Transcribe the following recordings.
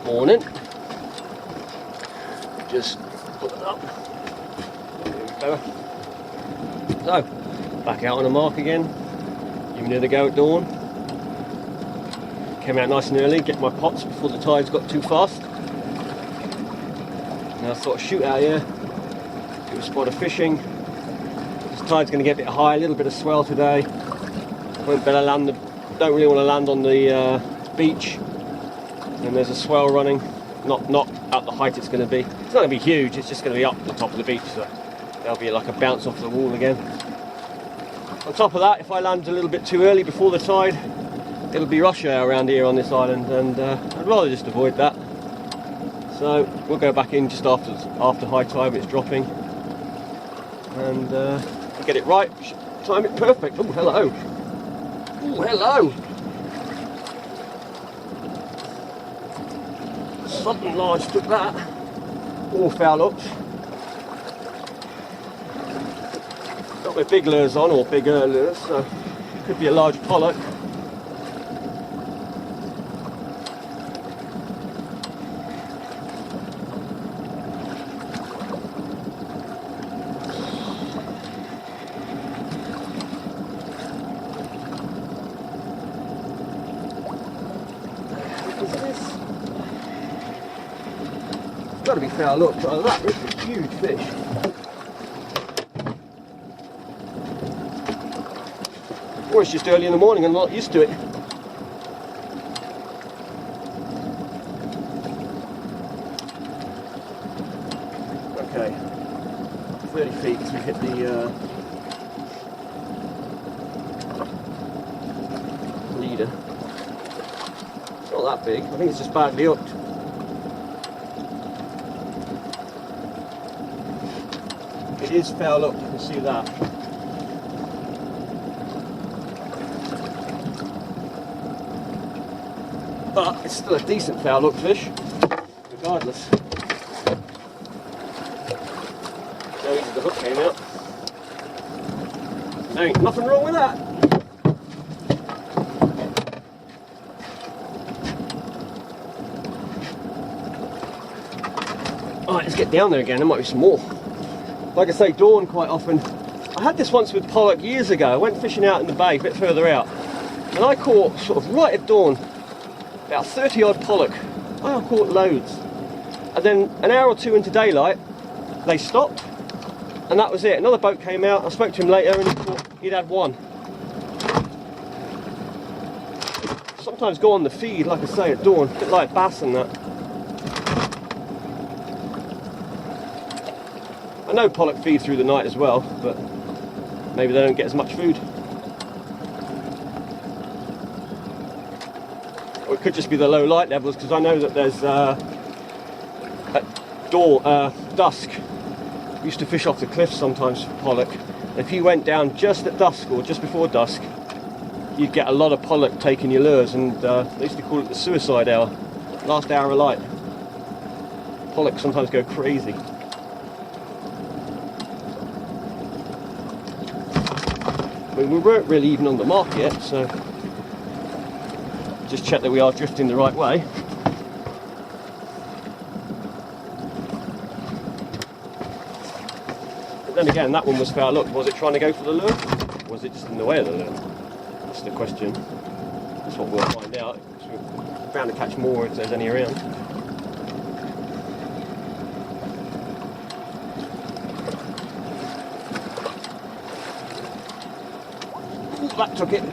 Morning. Just put it up. There we go. So, back out on the mark again. Giving it a go at dawn. Came out nice and early, get my pots before the tides got too fast. Now I thought I'd shoot out here, do a spot of fishing. This tide's going to get a bit high, a little bit of swell today. Don't really want to land on the beach. And there's a swell running, not at the height it's going to be. It's not going to be huge, it's just going to be up the top of the beach, so there'll be like a bounce off the wall again. On top of that, if I land a little bit too early before the tide, it'll be rush hour around here on this island, and I'd rather just avoid that. So we'll go back in just after high tide when it's dropping, and get it right, time it perfect. Oh, hello. Oh, hello. Something large took that. All foul hooks. Got my big lures on, or bigger lures, so could be a large pollock. Got to be foul hook. Oh, that is a huge fish. Or it's just early in the morning and I'm not used to it. Okay, 30 feet to hit the leader. It's not that big. I think it's just badly hooked. It is foul up, you can see that. But it's still a decent foul hook fish, regardless. So easy the hook came out. There ain't nothing wrong with that. Alright, let's get down there again, there might be some more. Like I say, dawn quite often. I had this once with pollock years ago. I went fishing out in the bay, a bit further out, and I caught, sort of right at dawn, about 30 odd pollock. I caught loads. And then an hour or two into daylight, they stopped, and that was it. Another boat came out, I spoke to him later, and he'd had one. Sometimes go on the feed, like I say, at dawn, a bit like bass and that. I know pollock feed through the night as well, but maybe they don't get as much food. Or it could just be the low light levels, because I know that there's at dusk, we used to fish off the cliffs sometimes for pollock. And if you went down just at dusk or just before dusk, you'd get a lot of pollock taking your lures, and they used to call it the suicide hour, last hour of light. Pollock sometimes go crazy. I mean, we weren't really even on the mark yet, so just check that we are drifting the right way. But then again, that one was foul hook. Was it trying to go for the lure? Or was it just in the way of the lure? That's the question. That's what we'll find out. We're bound to catch more if there's any around. That took it.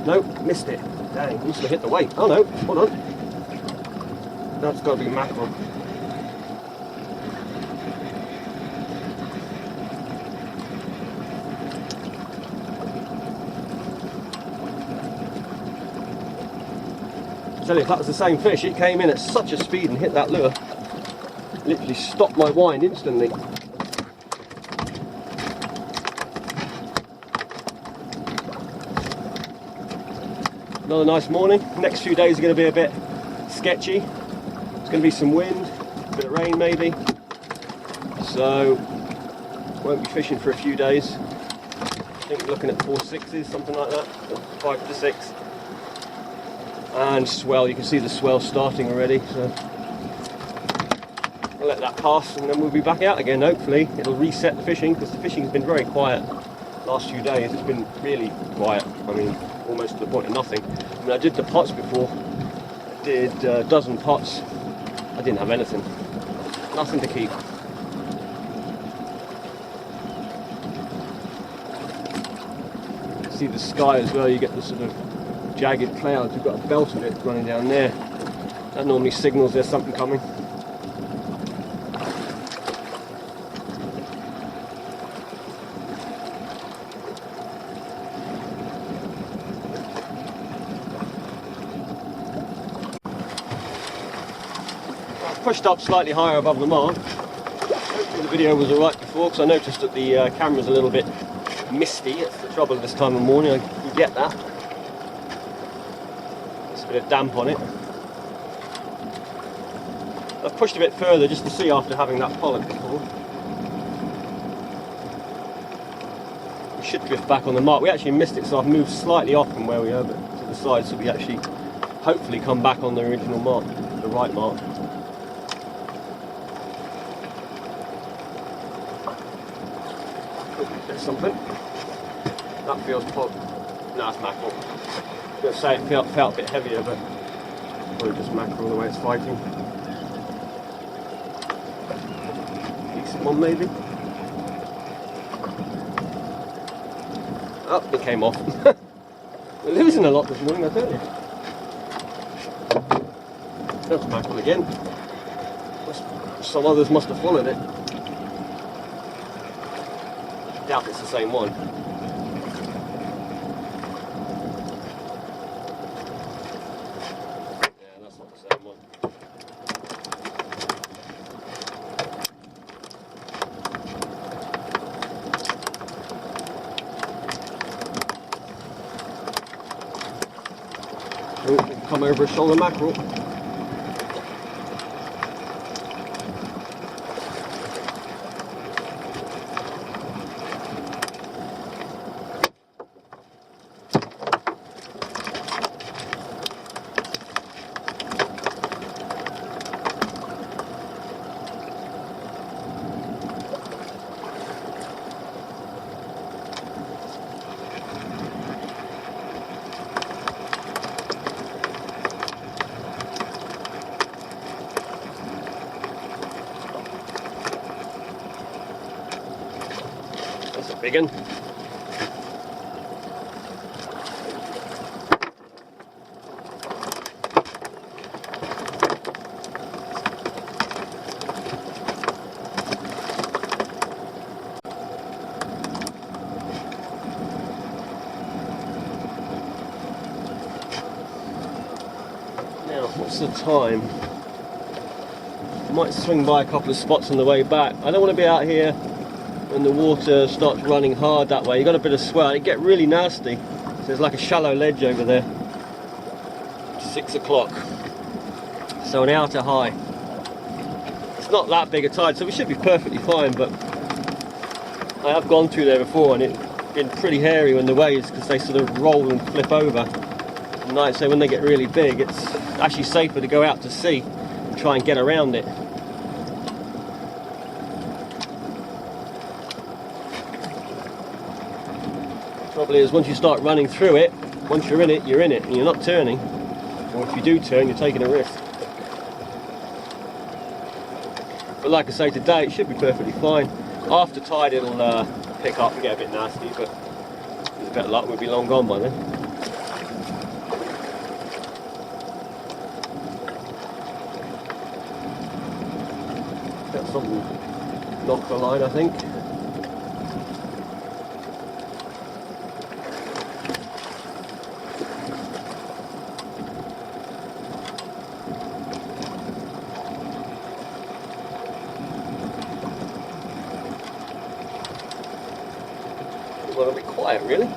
Nope, missed it. Dang, must have hit the weight. Oh no, hold on. That's got to be mackerel. Tell you, if that was the same fish, it came in at such a speed and hit that lure. Literally stopped my wind instantly. Another nice morning. Next few days are going to be a bit sketchy. There's going to be some wind, a bit of rain maybe. So won't be fishing for a few days. I think we're looking at 4 6s, something like that, 5 to 6. And swell, you can see the swell starting already. So let that pass and then we'll be back out again. Hopefully it'll reset the fishing, because the fishing's been very quiet last few days. It's been really quiet. I mean, almost to the point of nothing. I mean, I did the pots before. I did a dozen pots. I didn't have anything. Nothing to keep. See the sky as well, you get the sort of jagged clouds. You've got a belt of it running down there. That normally signals there's something coming. I've pushed up slightly higher above the mark. Hopefully the video was alright before, because I noticed that the camera's a little bit misty. It's the trouble this time of morning, you get that. There's a bit of damp on it. I've pushed a bit further just to see after having that pollock before. We should drift back on the mark. We actually missed it, so I've moved slightly off from where we are, but to the side, so we actually hopefully come back on the original mark, the right mark. There's something. That feels pop. No, it's mackerel. I was going to say it felt a bit heavier, but probably just mackerel the way it's fighting. Decent one maybe. Oh, it came off. We're losing a lot this morning, I tell you. There's mackerel again. Some others must have followed it. I doubt it's the same one. Come over a shoulder mackerel. That's a big one. Now, what's the time? I might swing by a couple of spots on the way back. I don't want to be out here when the water starts running hard that way. You got a bit of swell, it get really nasty. So there's like a shallow ledge over there. 6 o'clock. So an hour to high. It's not that big a tide, so we should be perfectly fine, but I have gone through there before and it's been pretty hairy when the waves, because they sort of roll and flip over. And like I say, when they get really big, it's actually safer to go out to sea and try and get around it. Probably is once you start running through it, once you're in it, and you're not turning. Or if you do turn, you're taking a risk. But like I say, today it should be perfectly fine. After tide it'll pick up and get a bit nasty, but with a bit of luck we'll be long gone by then. Got something knocked the line, I think. Well, a bit quiet, really.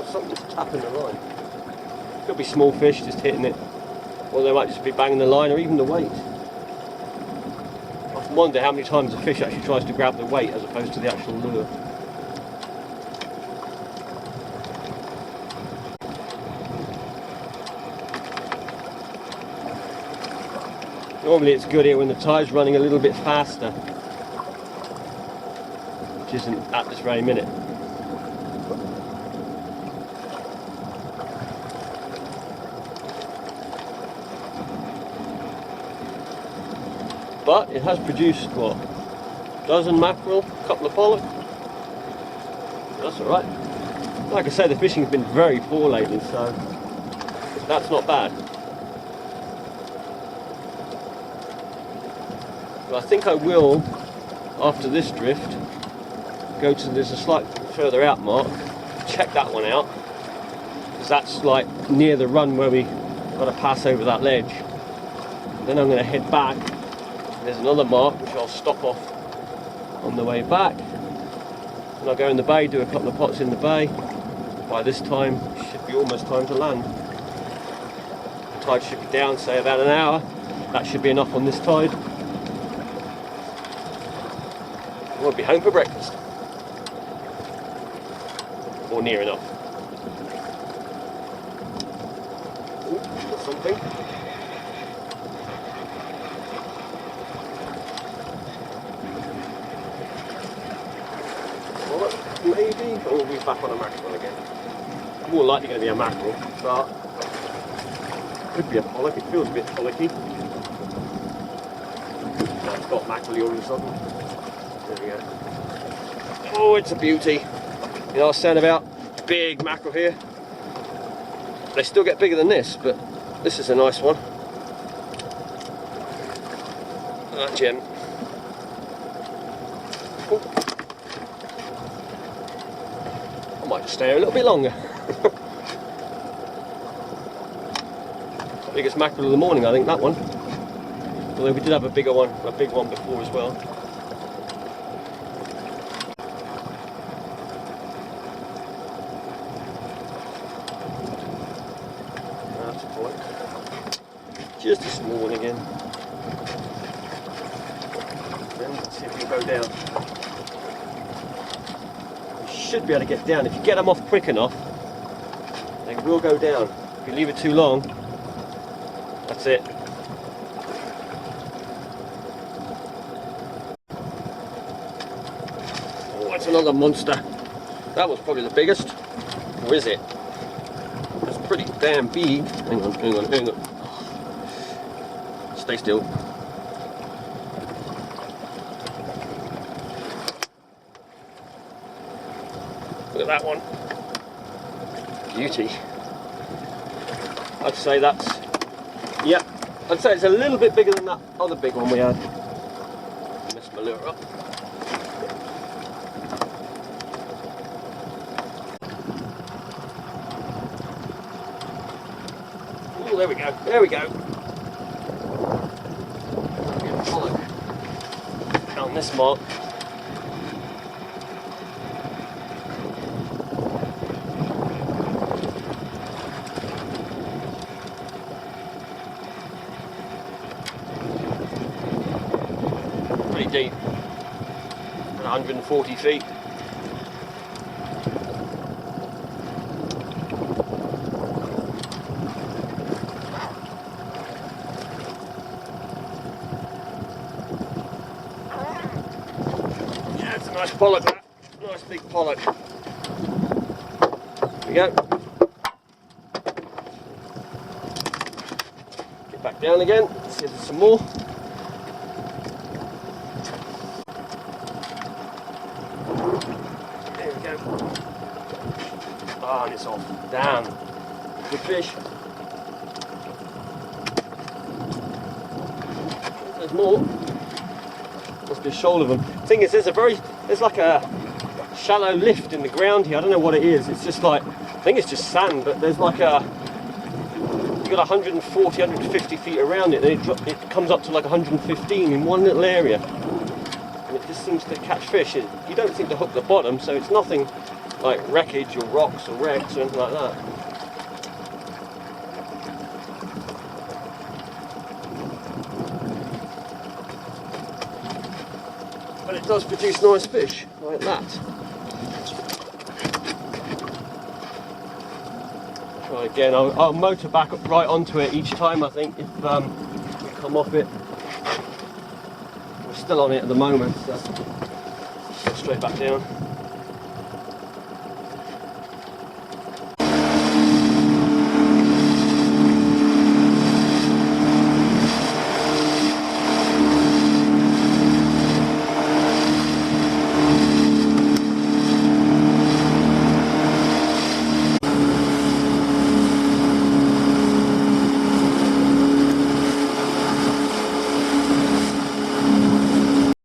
Something's tapping the line. Could be small fish just hitting it, or they might just be banging the line, or even the weight. I often wonder how many times a fish actually tries to grab the weight as opposed to the actual lure. Normally it's good here when the tide's running a little bit faster, which isn't at this very minute. But it has produced, what, a dozen mackerel, a couple of pollock. That's alright. Like I say, the fishing's been very poor lately, so that's not bad. But I think I will, after this drift, go to, there's a slight further out mark, check that one out, because that's like near the run where we got to pass over that ledge. Then I'm going to head back. There's another mark which I'll stop off on the way back. And I'll go in the bay, do a couple of pots in the bay. By this time, it should be almost time to land. The tide should be down, say about an hour. That should be enough on this tide. We'll be home for breakfast. Or near enough. Ooh, got something. Maybe, but we'll be back on a mackerel again. More likely going to be a mackerel, but could be a pollock. It feels a bit pollocky. Now it's got mackerel all of a sudden. There we go. Oh, it's a beauty. You know, I was saying about big mackerel here. They still get bigger than this, but this is a nice one. That gem. Oh. Might just stay here a little bit longer. Biggest mackerel of the morning, I think, that one. Although we did have a big one before as well. That's pollock. Just a small one again. Then let's see if we can go down. Should be able to get down. If you get them off quick enough, they will go down. If you leave it too long, that's it. Oh, that's another monster. That was probably the biggest. Or is it? That's pretty damn big. Hang on, hang on, hang on. Stay still. Look at that one. Beauty. I'd say that's, yep, I'd say it's a little bit bigger than that other big one we had. Messed my lure up. Oh, there we go, there we go. Found this mark. Deep, 140 feet. Yeah, it's a nice pollock, that. Nice big pollock. There we go. Get back down again, see if there's some more. Oh, and it's off. Damn. Good fish. There's more. Must be a shoal of them. Thing is, there's like a shallow lift in the ground here. I don't know what it is. It's just like, I think it's just sand, but there's like a, you've got 140, 150 feet around it, and it comes up to like 115 in one little area. And it just seems to catch fish. You don't seem to hook the bottom, so it's nothing like wreckage or rocks or wrecks or anything like that. But it does produce nice fish, like that. Try again, I'll motor back up right onto it each time, I think, if we come off it. still on it at the moment, so go straight back down.